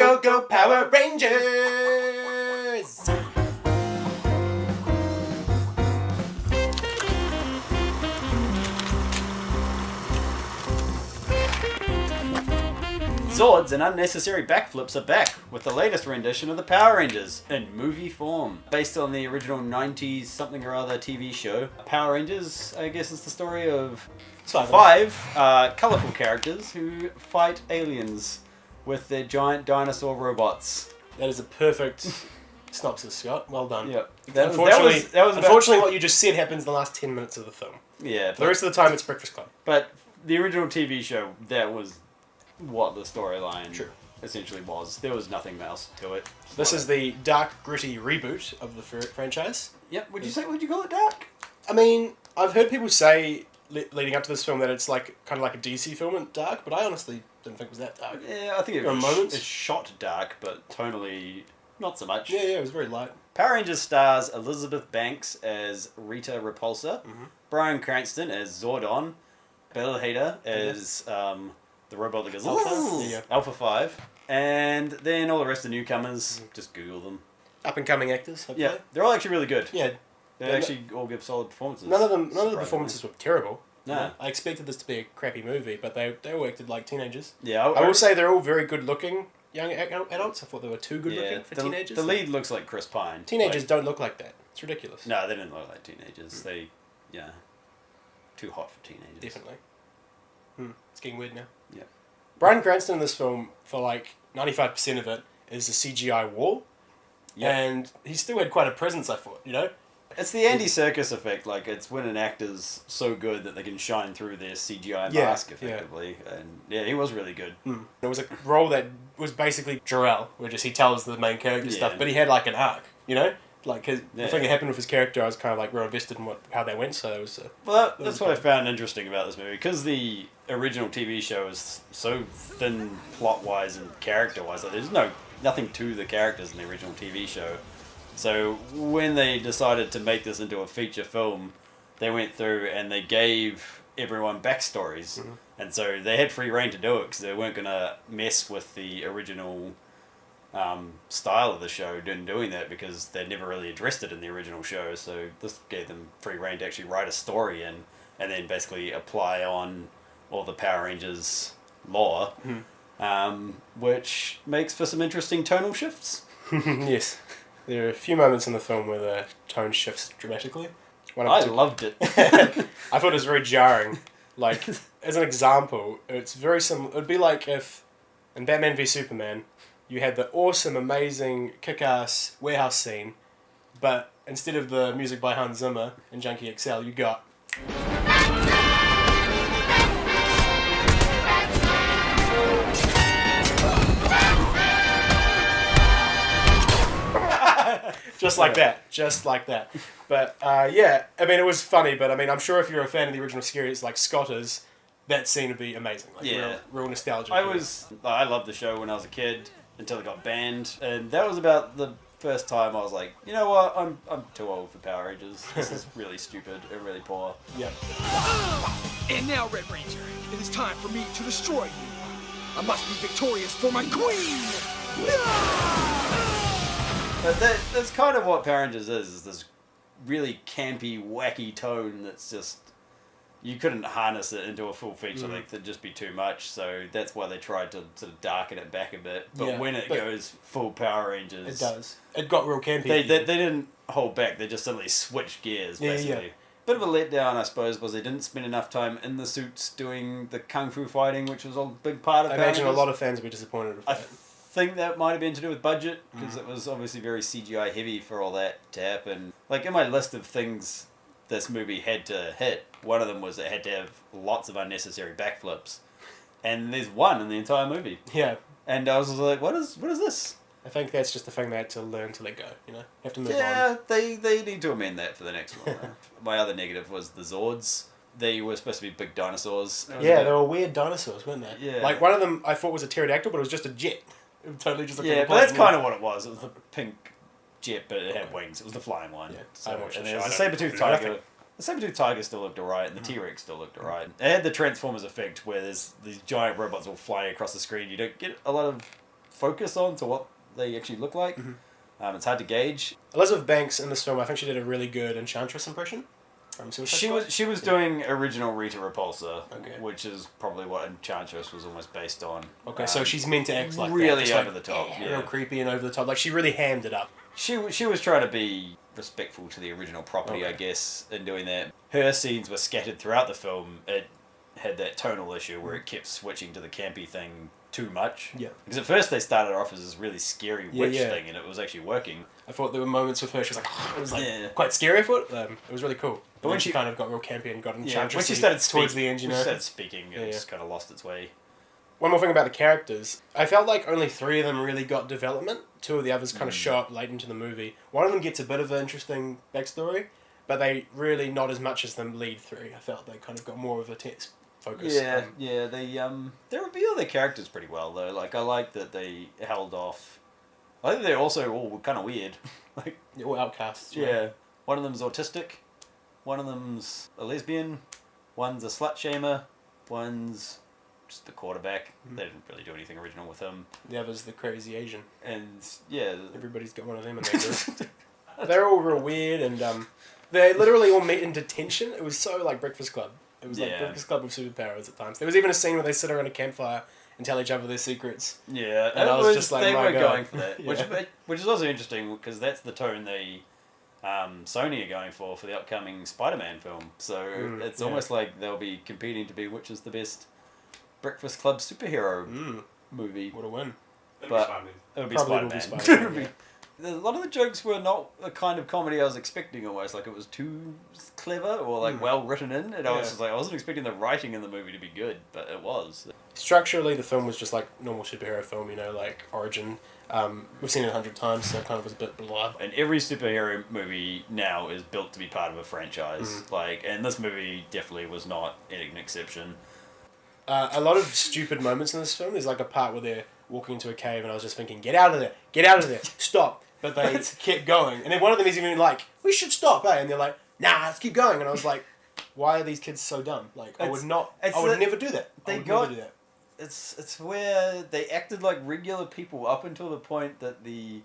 go, go, Power Rangers! Zords and unnecessary backflips are back with the latest rendition of the Power Rangers in movie form. Based on the original 90s something or other TV show, Power Rangers, I guess, is the story of five colourful characters who fight aliens with their giant dinosaur robots. That is a perfect synopsis, Scott. Well done. Yep. Unfortunately, what you just said happens in the last 10 minutes of the film. Yeah. For the rest of the time, it's Breakfast Club. But the original TV show, that was what the storyline essentially was. There was nothing else to it. This is the dark, gritty reboot of the franchise. Yep. Would you call it dark? I mean, I've heard people say leading up to this film that it's kind of like a DC film and dark, but I honestly didn't think it was that dark. Yeah, I think it's shot dark, but tonally not so much. Yeah, it was very light. Power Rangers stars Elizabeth Banks as Rita Repulsa, Bryan Cranston as Zordon, Bill Hader as the robot that goes Alpha 5, and then all the rest of the newcomers. Just Google them. Up and coming actors. Hopefully. Yeah, they're all actually really good. Yeah, they actually all give solid performances. None of the performances were terrible. No, you know? I expected this to be a crappy movie, but they all acted like teenagers. Yeah, I will say they're all very good looking young adults. I thought they were too good looking for teenagers. The lead looks like Chris Pine. Teenagers don't look like that. It's ridiculous. No, they didn't look like teenagers. They, too hot for teenagers. Definitely. It's getting weird now. Yeah. Bryan Cranston in this film, for 95% of it, is a CGI wall. Yep. And he still had quite a presence, I thought, It's the Andy Serkis effect. It's when an actor's so good that they can shine through their CGI mask effectively. Yeah. And he was really good. It was a role that was basically Jovial, where he tells the main character stuff, but he had an arc, the thing that happened with his character, I was kind of real invested in how they went, so it was... that's what I found interesting about this movie, because the original TV show is so thin plot-wise and character-wise. There's nothing to the characters in the original TV show. So when they decided to make this into a feature film, they went through and they gave everyone backstories. And so they had free reign to do it because they weren't going to mess with the original style of the show doing that, because they never really addressed it in the original show. So this gave them free reign to actually write a story and then basically apply on all the Power Rangers lore, which makes for some interesting tonal shifts. Yes. There are a few moments in the film where the tone shifts dramatically. I loved it. I thought it was very jarring. As an example, it's very similar. It would be like if in Batman v Superman, you had the awesome, amazing, kick-ass warehouse scene, but instead of the music by Hans Zimmer and Junkie XL, you got... Just like that. But, it was funny, but, I'm sure if you're a fan of the original series, like Scott is, that scene would be amazing. Real nostalgia. I loved the show when I was a kid, until it got banned, and that was about the first time I was like, you know what, I'm too old for Power Rangers. This is really stupid and really poor. Yep. And now, Red Ranger, it is time for me to destroy you. I must be victorious for my queen! But that's kind of what Power Rangers is this really campy, wacky tone that's just... You couldn't harness it into a full feature length, it'd just be too much, so that's why they tried to sort of darken it back a bit. But when it goes full Power Rangers... It does. It got real campy. They didn't hold back, they just suddenly switched gears, basically. Yeah. Bit of a letdown, I suppose, was they didn't spend enough time in the suits doing the kung fu fighting, which was a big part of Power Rangers. I imagine a lot of fans would be disappointed with that. I think that might have been to do with budget, because it was obviously very CGI heavy for all that to happen. In my list of things this movie had to hit, one of them was it had to have lots of unnecessary backflips, and there's one in the entire movie. Yeah. And I was like, what is this? I think that's just the thing they had to learn to let go, You have to move on. Yeah, they need to amend that for the next one. My other negative was the Zords. They were supposed to be big dinosaurs. Yeah, they were weird dinosaurs, weren't they? Yeah. One of them I thought was a pterodactyl, but it was just a jet. It was totally just but that's kind of what it was. It was the pink jet, but it had wings. It was the flying one. Yeah, and there was a saber-toothed tiger. The saber-toothed tiger still looked alright, and the T-Rex still looked alright. It had the Transformers effect, where there's these giant robots all flying across the screen. You don't get a lot of focus on to what they actually look like. It's hard to gauge. Elizabeth Banks in this film, I think she did a really good Enchantress impression. From Suicide Squad. She was doing original Rita Repulsa, Okay. which is probably what Enchantress was almost based on. Okay, so she's meant to act like really that, just over like, the top. real Yeah. creepy and over the top. Like she really hammed it up. She was trying to be respectful to the original property, I guess, in doing that. Her scenes were scattered throughout the film. It had that tonal issue where it kept switching to the campy thing too much. Yeah. Because at first they started off as this really scary witch yeah. thing, and it was actually working. I thought there were moments with her. She was like, it was like Yeah. quite scary. I thought it was really cool. But when when she she- kind of got real campy and got Yeah, Enchantress when she started towards the end, when she started speaking, it Yeah, just kind of lost its way. One more thing about the characters. I felt like only 3 of them really got development. 2 of the others kind of show up late into the movie. One of them gets a bit of an interesting backstory, but they really not as much as the lead 3. I felt they kind of got more of a text focus. They reveal their characters pretty well though. Like I like that they held off. I think they're also all kind of weird. Like All outcasts. right? yeah, one of them's autistic, one of them's a lesbian, one's a slut shamer, one's just the quarterback. They didn't really do anything original with him. The other's the crazy Asian. And yeah, Everybody's got one of them in their group. They're all real weird and they literally all meet in detention. It was so like Breakfast Club. It was like Yeah. Breakfast Club with superpowers at times. There was even a scene where they sit around a campfire and tell each other their secrets. yeah, And I was just like, they my were God. going for that, Yeah. which is also interesting because that's the tone they. Sony are going for the upcoming Spider-Man film, so it's almost like they'll be competing to be which is the best Breakfast Club superhero movie. What a win. But it would be Probably will Spider-Man. be Spider-Man, yeah. A lot of the jokes were not the kind of comedy I was expecting. Almost like it was too clever or like well written in, and I was Yeah. just like I wasn't expecting the writing in the movie to be good, but it was. Structurally, the film was just like normal superhero film, like origin. We've seen it 100 times, so it kind of was a bit blah. And every superhero movie now is built to be part of a franchise. And this movie definitely was not an exception. A lot of stupid moments in this film. There's like a part where they're walking into a cave, and I was just thinking, get out of there, get out of there, stop. But they kept going. And then one of them is even like, we should stop, eh? And they're like, nah, let's keep going. And I was like, why are these kids so dumb? Like, I would never do that. Never do that. It's where they acted like regular people up until the point that the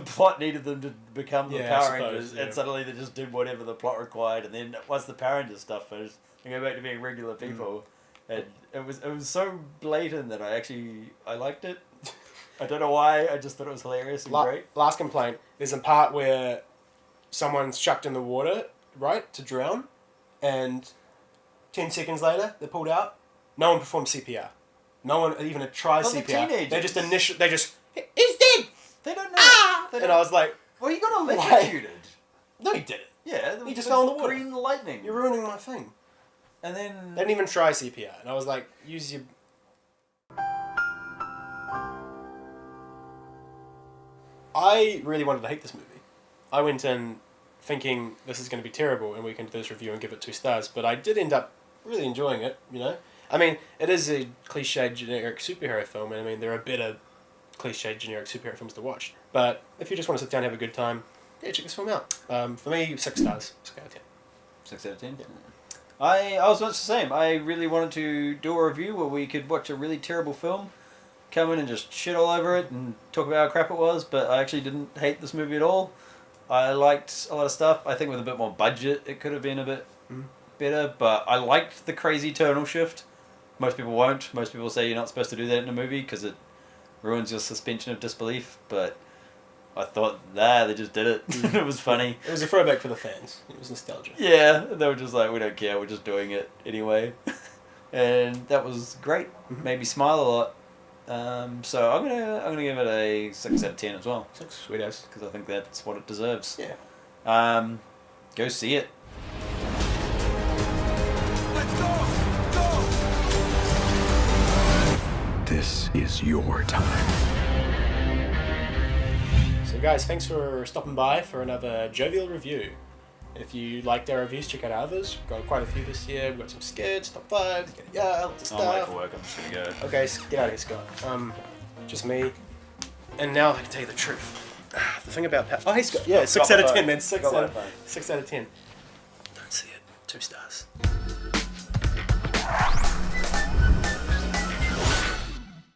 plot needed them to become the Yeah, I Power suppose, Rangers, yeah. and suddenly they just did whatever the plot required, and then once the Power Rangers stuff finished, they go back to being regular people, and it was so blatant that I liked it. I don't know why. I just thought it was hilarious and great. Last complaint. There's a part where someone's chucked in the water, right, to drown, and 10 seconds later they're pulled out. No one performed CPR. No one even tried Well, they're CPR. teenagers. They just he's dead. They don't know. Ah! They And don't- I was like, well, you got Why? electrocuted. no, he didn't. Yeah, He just fell in the water. Green lightning. You're ruining my thing. And then They didn't even try CPR, and I was like, use your. I really wanted to hate this movie. I went in thinking this is going to be terrible and we can do this review and give it 2 stars, but I did end up really enjoying it, I mean, it is a cliched generic superhero film, and I mean, there are better cliched generic superhero films to watch. But if you just want to sit down and have a good time, yeah, check this film out. For me, 6 stars. 6 out of 10. 6 out of 10. Yeah. I was much the same. I really wanted to do a review where we could watch a really terrible film, come in and just shit all over it and talk about how crap it was, but I actually didn't hate this movie at all. I liked a lot of stuff. I think with a bit more budget it could have been a bit better, but I liked the crazy tonal shift. Most people won't. Most people say you're not supposed to do that in a movie because it ruins your suspension of disbelief, but I thought, they just did it. It was funny. It was a throwback for the fans. It was nostalgia. Yeah, they were just like, we don't care, we're just doing it anyway. And that was great. Made me smile a lot. So I'm gonna give it a 6 out of 10 as well. 6, sweet as. Because I think that's what it deserves. Yeah. Go see it. Let's go! Go! This is your time. So guys, thanks for stopping by for another Jovial review. If you liked our reviews, check out others. We've got quite a few this year. We've got some skits, top 5, lots of I'm late stuff. for work, I'm just gonna go. Okay, get out of here, Scott. Just me. And now I can tell you the truth. The thing about oh, hey, Scott. Yeah, 6 Got out my of 10, phone. man. Got my phone. 6 out of 10. Don't see it. 2 stars.